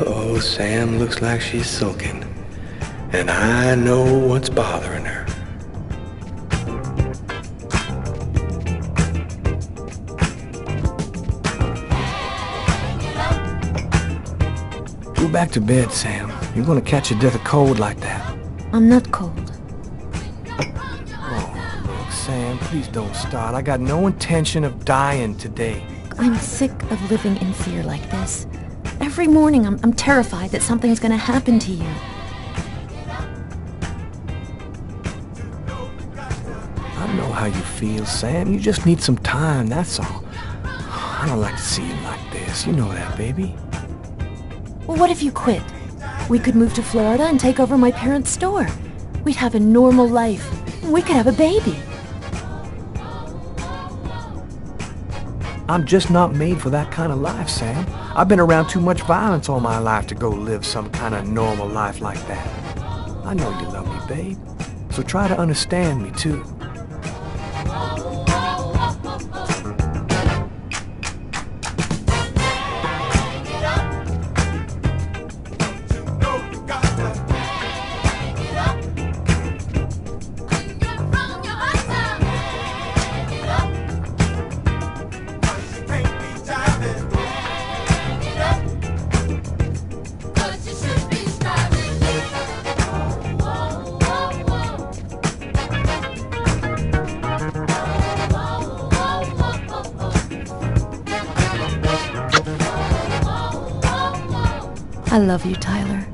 Oh, Sam looks like she's sulking, and I know what's bothering her. Go back to bed, Sam. You're gonna catch a death of cold like that. I'm not cold. Oh, look, Sam, please don't start. I got no intention of dying today. I'm sick of living in fear like this. Every morning I'm terrified that something's gonna happen to you. I know how you feel, Sam. You just need some time, that's all. I don't like to see you like this. You know that, baby. Well, what if you quit? We could move to Florida and take over my parents' store. We'd have a normal life. We could have a baby. I'm just not made for that kind of life, Sam. I've been around too much violence all my life to go live some kind of normal life like that. I know you love me, babe. So try to understand me, too. I love you, Tyler.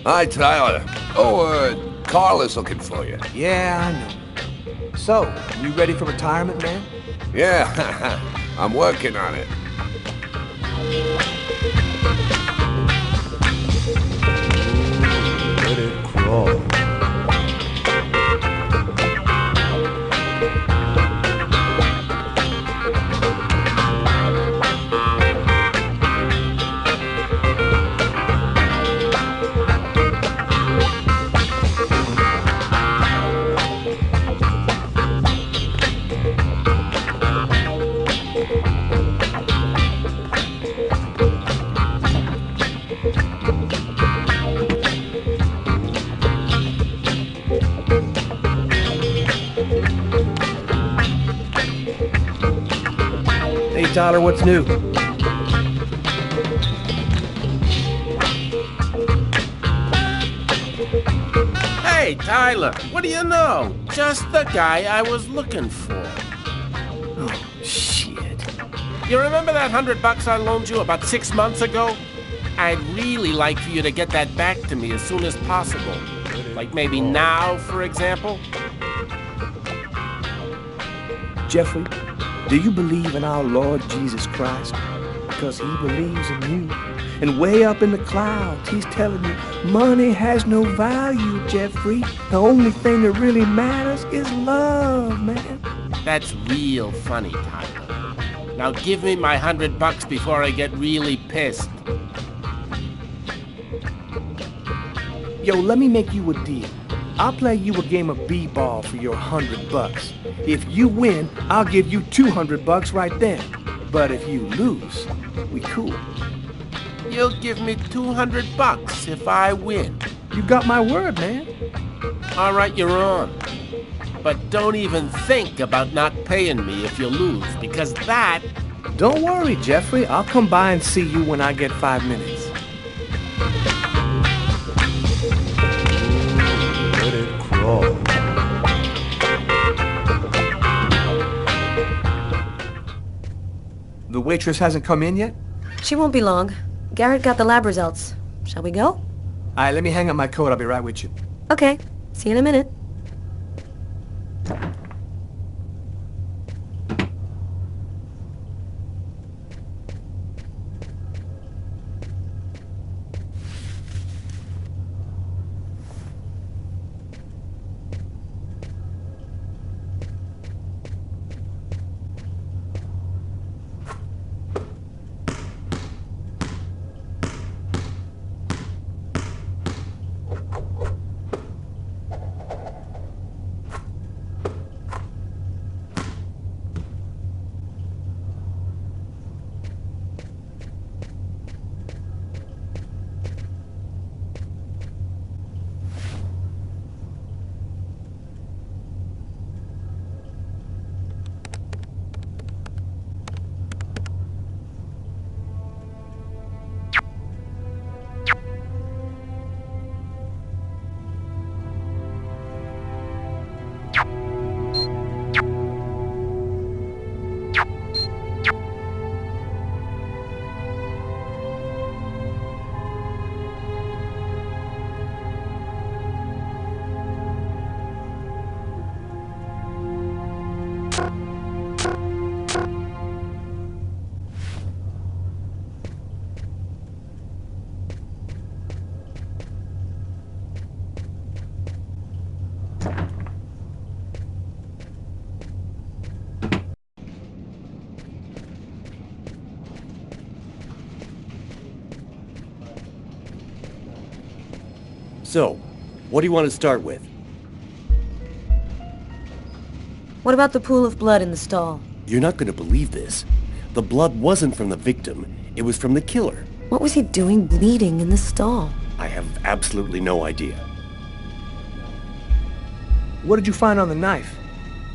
Hi, Tyler. Oh, Carl is looking for you. Yeah, I know. So, you ready for retirement, man? Yeah, I'm working on it. Let it crawl. Hey, Tyler, what's new? Hey, Tyler, what do you know? Just the guy I was looking for. Oh, shit. You remember that $100 I loaned you about 6 months ago? I'd really like for you to get that back to me as soon as possible. Like maybe now, for example? Jeffrey, do you believe in our Lord Jesus Christ? Because he believes in you. And way up in the clouds, he's telling you, money has no value, Jeffrey. The only thing that really matters is love, man. That's real funny, Tyler. Now give me my $100 before I get really pissed. Yo, let me make you a deal. I'll play you a game of b-ball for your $100. If you win, I'll give you $200 right then. But if you lose, we cool. You'll give me $200 if I win. You got my word, man. All right, you're on. But don't even think about not paying me if you lose, because that... Don't worry, Jeffrey. I'll come by and see you when I get 5 minutes. Let it crawl. The waitress hasn't come in yet? She won't be long. Garrett got the lab results. Shall we go? All right, let me hang up my coat. I'll be right with you. Okay. See you in a minute. So, what do you want to start with? What about the pool of blood in the stall? You're not going to believe this. The blood wasn't from the victim. It was from the killer. What was he doing bleeding in the stall? I have absolutely no idea. What did you find on the knife?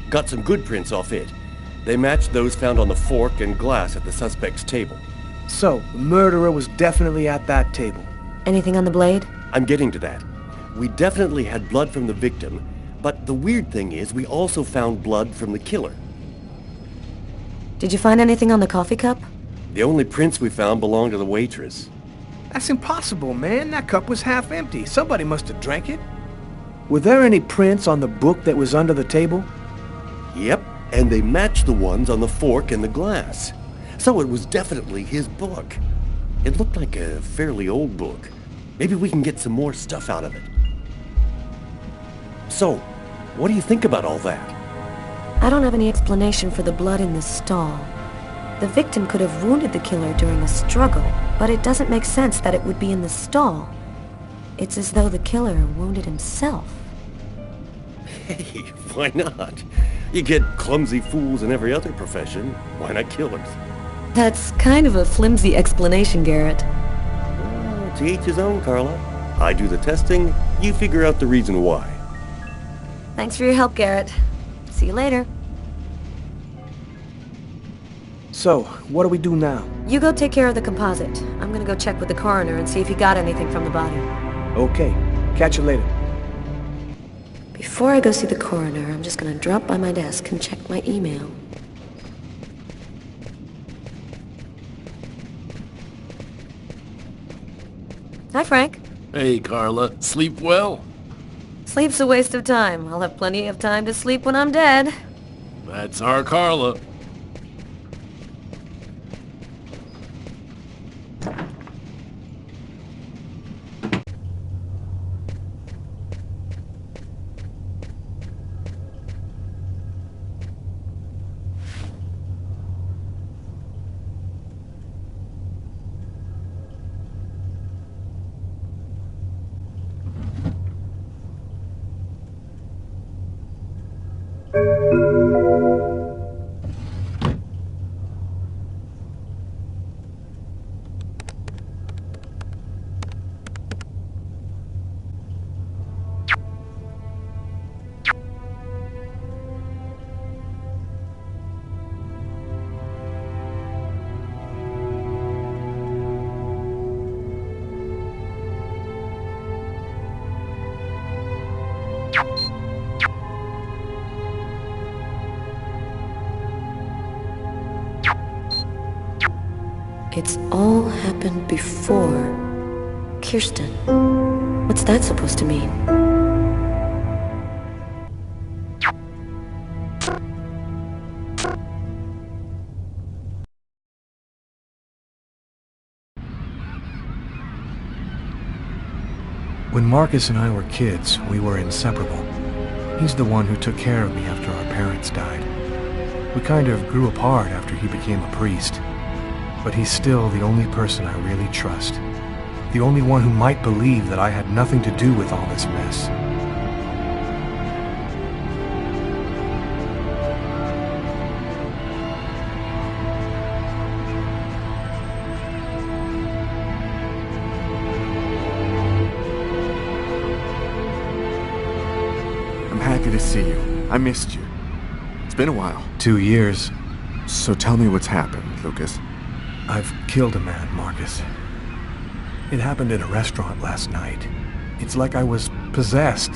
Got some good prints off it. They matched those found on the fork and glass at the suspect's table. So, the murderer was definitely at that table. Anything on the blade? I'm getting to that. We definitely had blood from the victim, but the weird thing is we also found blood from the killer. Did you find anything on the coffee cup? The only prints we found belonged to the waitress. That's impossible, man. That cup was half empty. Somebody must have drank it. Were there any prints on the book that was under the table? Yep, and they matched the ones on the fork and the glass. So it was definitely his book. It looked like a fairly old book. Maybe we can get some more stuff out of it. So, what do you think about all that? I don't have any explanation for the blood in the stall. The victim could have wounded the killer during a struggle, but it doesn't make sense that it would be in the stall. It's as though the killer wounded himself. Hey, why not? You get clumsy fools in every other profession. Why not killers? That's kind of a flimsy explanation, Garrett. Well, to each his own, Carla. I do the testing, you figure out the reason why. Thanks for your help, Garrett. See you later. So, what do we do now? You go take care of the composite. I'm gonna go check with the coroner and see if he got anything from the body. Okay. Catch you later. Before I go see the coroner, I'm just gonna drop by my desk and check my email. Hi, Frank. Hey, Carla. Sleep well? Sleep's a waste of time. I'll have plenty of time to sleep when I'm dead. That's our Carla. It's all happened before. Kirsten. What's that supposed to mean? When Marcus and I were kids, we were inseparable. He's the one who took care of me after our parents died. We kind of grew apart after he became a priest. But he's still the only person I really trust. The only one who might believe that I had nothing to do with all this mess. I'm happy to see you. I missed you. It's been a while. 2 years. So tell me what's happened, Lucas. I've killed a man, Marcus. It happened in a restaurant last night. It's like I was possessed,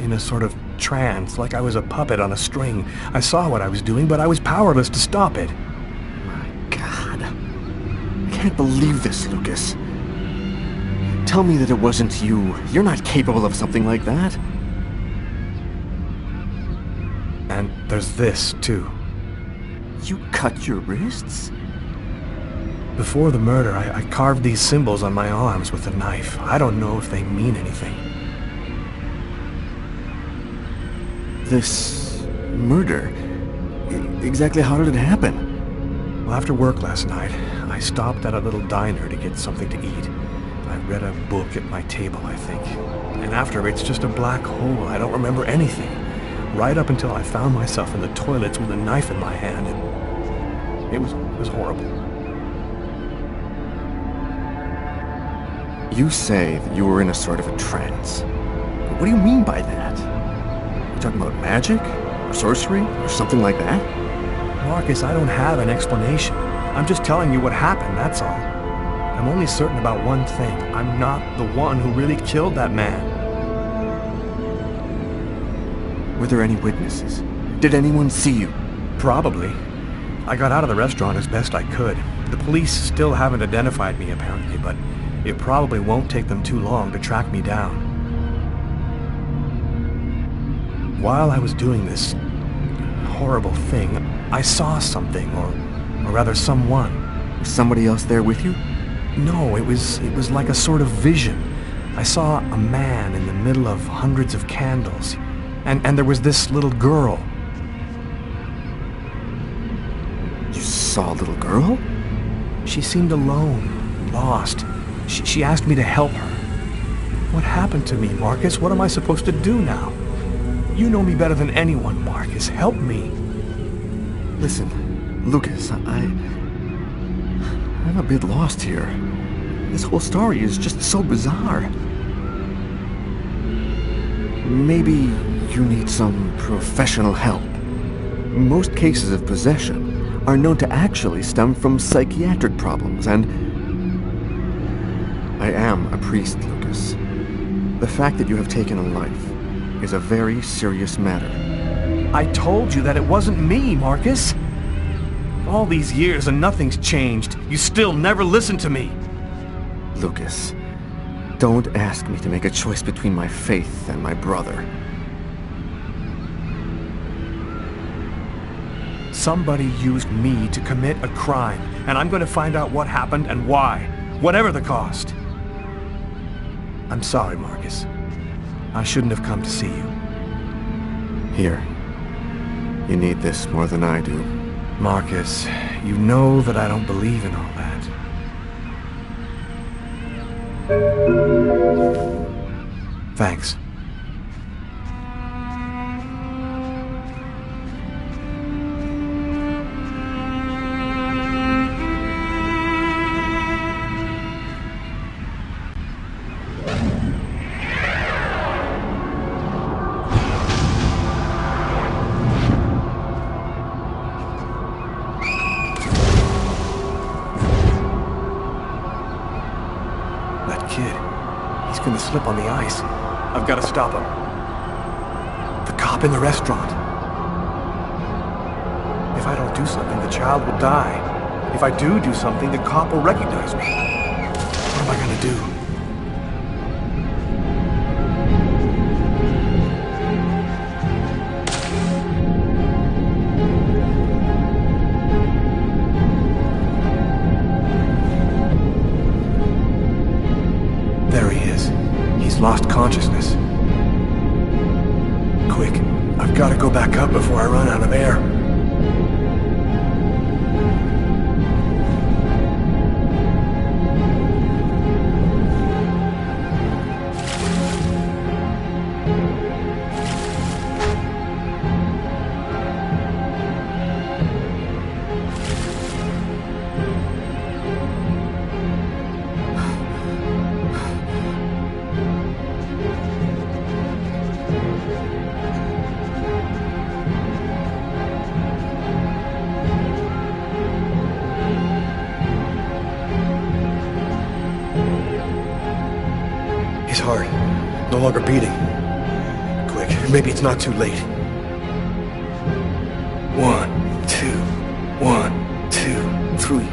in a sort of trance, like I was a puppet on a string. I saw what I was doing, but I was powerless to stop it. My God. I can't believe this, Lucas. Tell me that it wasn't you. You're not capable of something like that. And there's this, too. You cut your wrists? Before the murder, I carved these symbols on my arms with a knife. I don't know if they mean anything. This murder? Exactly how did it happen? Well, after work last night, I stopped at a little diner to get something to eat. I read a book at my table, I think. And after, it's just a black hole. I don't remember anything. Right up until I found myself in the toilets with a knife in my hand. It was horrible. You say that you were in a sort of a trance. What do you mean by that? You talking about magic? Or sorcery? Or something like that? Marcus, I don't have an explanation. I'm just telling you what happened, that's all. I'm only certain about one thing. I'm not the one who really killed that man. Were there any witnesses? Did anyone see you? Probably. I got out of the restaurant as best I could. The police still haven't identified me, apparently, but it probably won't take them too long to track me down. While I was doing this horrible thing, I saw something, or rather someone. Was somebody else there with you? No, it was like a sort of vision. I saw a man in the middle of hundreds of candles, and there was this little girl. You saw a little girl? She seemed alone, lost. She asked me to help her. What happened to me, Marcus? What am I supposed to do now? You know me better than anyone, Marcus. Help me. Listen, Lucas, I'm a bit lost here. This whole story is just so bizarre. Maybe you need some professional help. Most cases of possession are known to actually stem from psychiatric problems, and I am a priest, Lucas. The fact that you have taken a life is a very serious matter. I told you that it wasn't me, Marcus. All these years and nothing's changed. You still never listen to me. Lucas, don't ask me to make a choice between my faith and my brother. Somebody used me to commit a crime, and I'm going to find out what happened and why, whatever the cost. I'm sorry, Marcus. I shouldn't have come to see you. Here. You need this more than I do. Marcus, you know that I don't believe in all that. Thanks. slip on the ice. I've got to stop him. The cop in the restaurant. If I don't do something, the child will die. If I do something, the cop will recognize me. What am I gonna do? There he is. He's lost consciousness. Quick, I've got to go back up before I run out of air. His heart, no longer beating. Quick, maybe it's not too late. 1, 2, 1, 2, 3.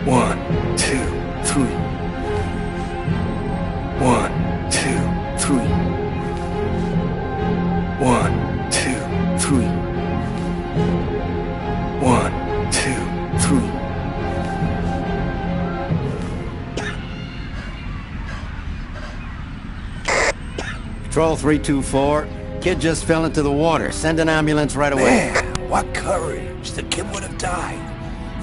1, 2, 3. 1, 2, 3. 1, 2, 3. 1, 2, 3. Patrol 324. Kid just fell into the water. Send an ambulance right away. Man, what courage. The kid would have died.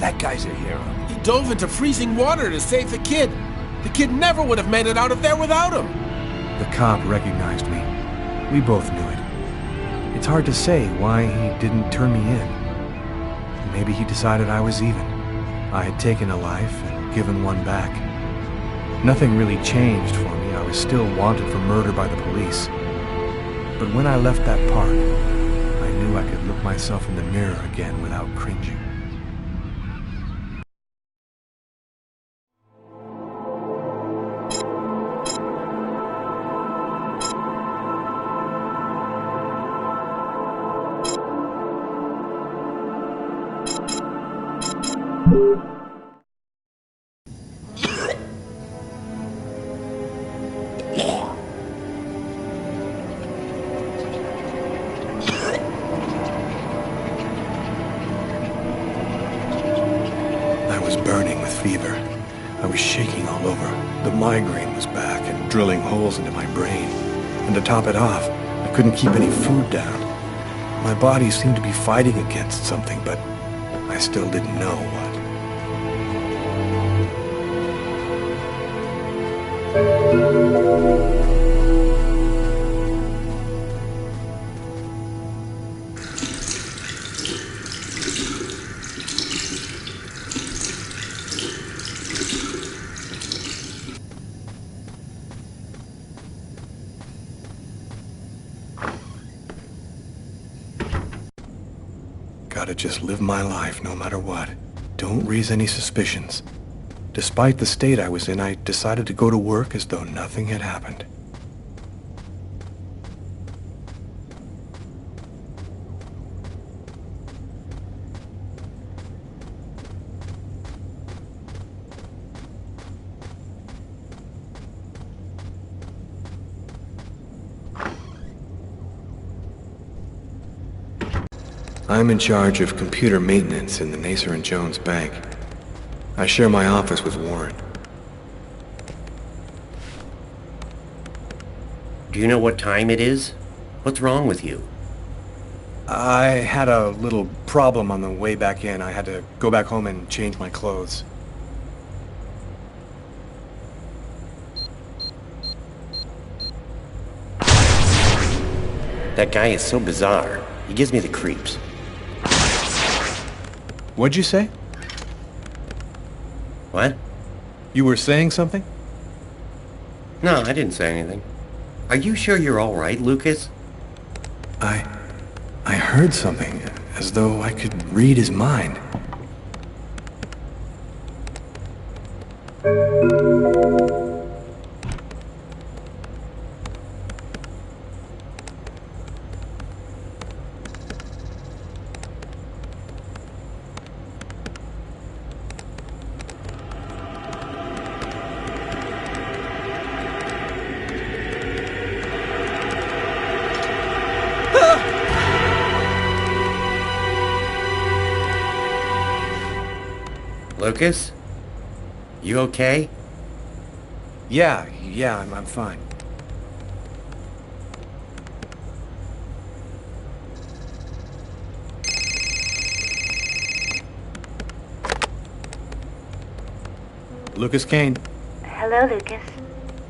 That guy's a hero. He dove into freezing water to save the kid. The kid never would have made it out of there without him. The cop recognized me. We both knew it. It's hard to say why he didn't turn me in. Maybe he decided I was even. I had taken a life and given one back. Nothing really changed for me. I was still wanted for murder by the police. But when I left that park, I knew I could look myself in the mirror again without cringing. I was burning with fever. I was shaking all over. The migraine was back and drilling holes into my brain. And to top it off, I couldn't keep any food down. My body seemed to be fighting against something, but I still didn't know what. Gotta just live my life no matter what. Don't raise any suspicions. Despite the state I was in, I decided to go to work as though nothing had happened. I'm in charge of computer maintenance in the Nacer & Jones Bank. I share my office with Warren. Do you know what time it is? What's wrong with you? I had a little problem on the way back in. I had to go back home and change my clothes. That guy is so bizarre. He gives me the creeps. What'd you say? What? You were saying something? No, I didn't say anything. Are you sure you're all right, Lucas? I heard something, as though I could read his mind. Lucas? You okay? Yeah, I'm fine. Lucas Kane. Hello, Lucas.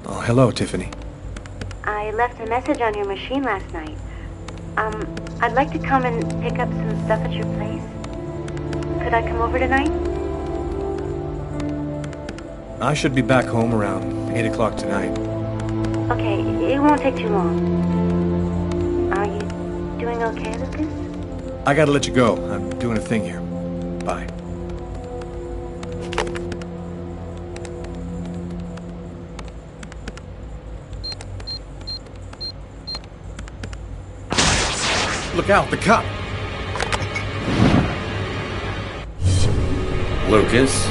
Oh, hello, Tiffany. I left a message on your machine last night. I'd like to come and pick up some stuff at your place. Could I come over tonight? I should be back home around 8 o'clock tonight. Okay, it won't take too long. Are you doing okay, Lucas? I gotta let you go. I'm doing a thing here. Bye. Look out, the cop! Lucas?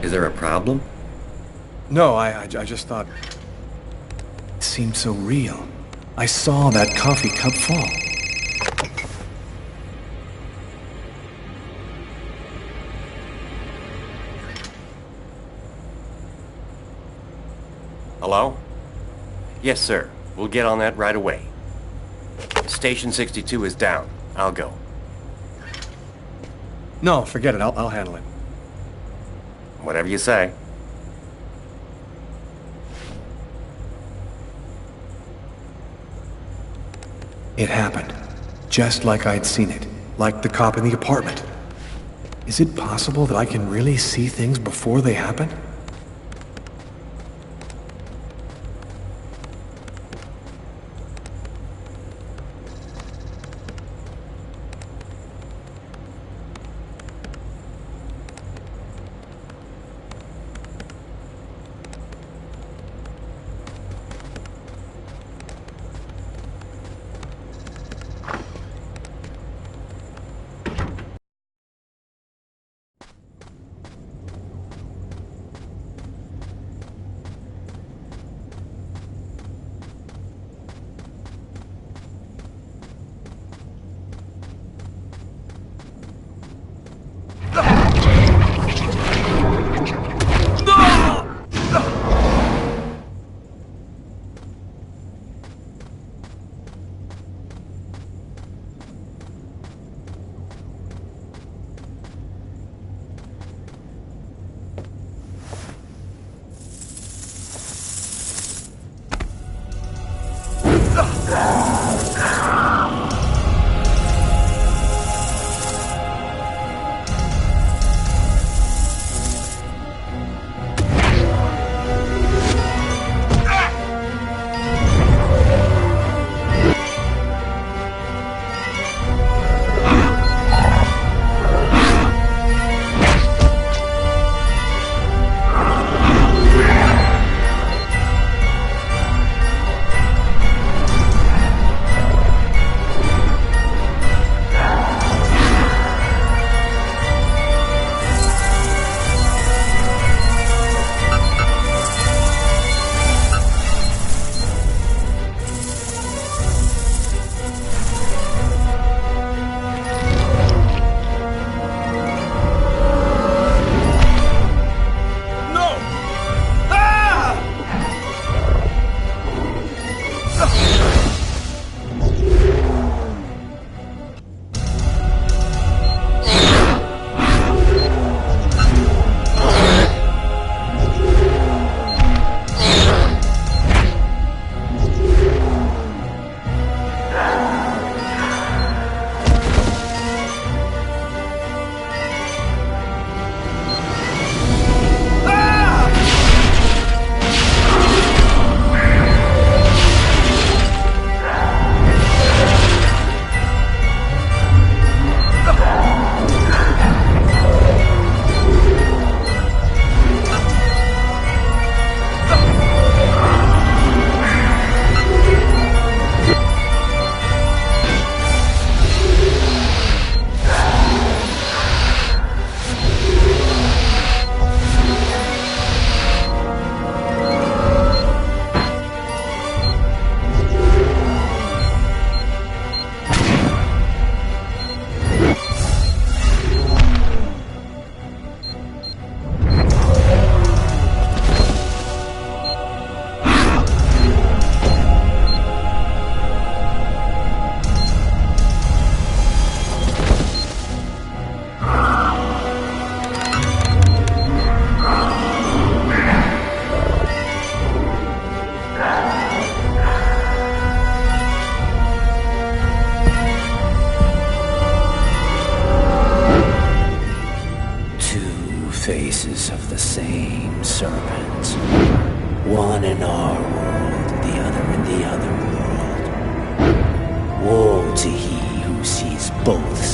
Is there a problem? No, I just thought... It seemed so real. I saw that coffee cup fall. Hello? Yes, sir. We'll get on that right away. Station 62 is down. I'll go. No, forget it. I'll handle it. Whatever you say. It happened. Just like I'd seen it. Like the cop in the apartment. Is it possible that I can really see things before they happen?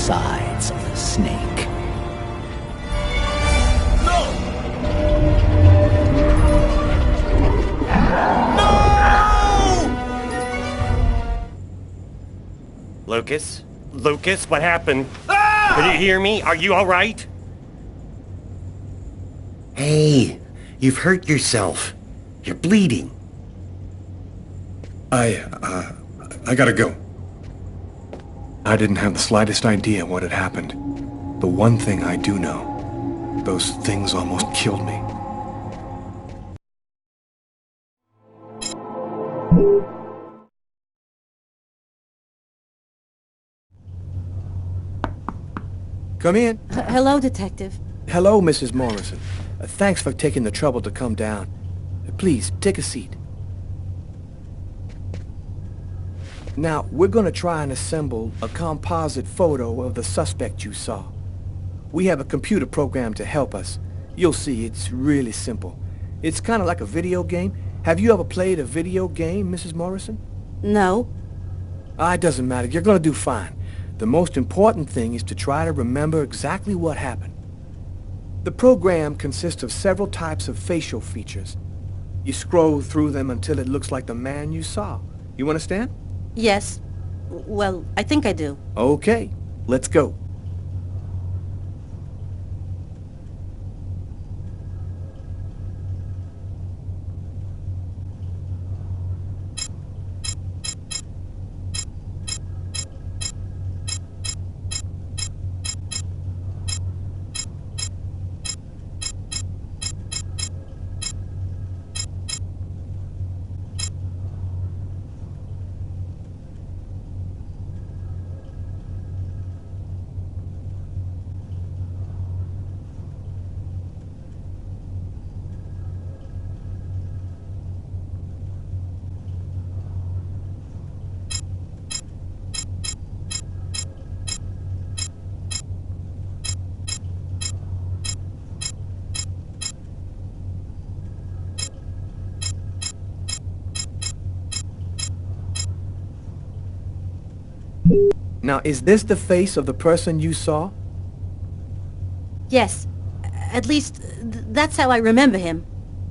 sides of the snake. Lucas? Lucas, what happened? Ah! Did you hear me? Are you all right? Hey, you've hurt yourself. You're bleeding. I gotta go. I didn't have the slightest idea what had happened. The one thing I do know, those things almost killed me. Come in. Hello, Detective. Hello, Mrs. Morrison. Thanks for taking the trouble to come down. Please, take a seat. Now, we're gonna try and assemble a composite photo of the suspect you saw. We have a computer program to help us. You'll see, it's really simple. It's kind of like a video game. Have you ever played a video game, Mrs. Morrison? No. It doesn't matter. You're gonna do fine. The most important thing is to try to remember exactly what happened. The program consists of several types of facial features. You scroll through them until it looks like the man you saw. You understand? Yes. Well, I think I do. Okay, let's go. Now, is this the face of the person you saw? Yes. At least, that's how I remember him.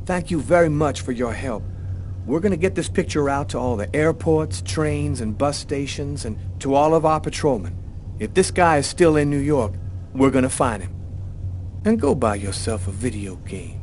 Thank you very much for your help. We're gonna get this picture out to all the airports, trains, and bus stations, and to all of our patrolmen. If this guy is still in New York, we're gonna find him. And go buy yourself a video game.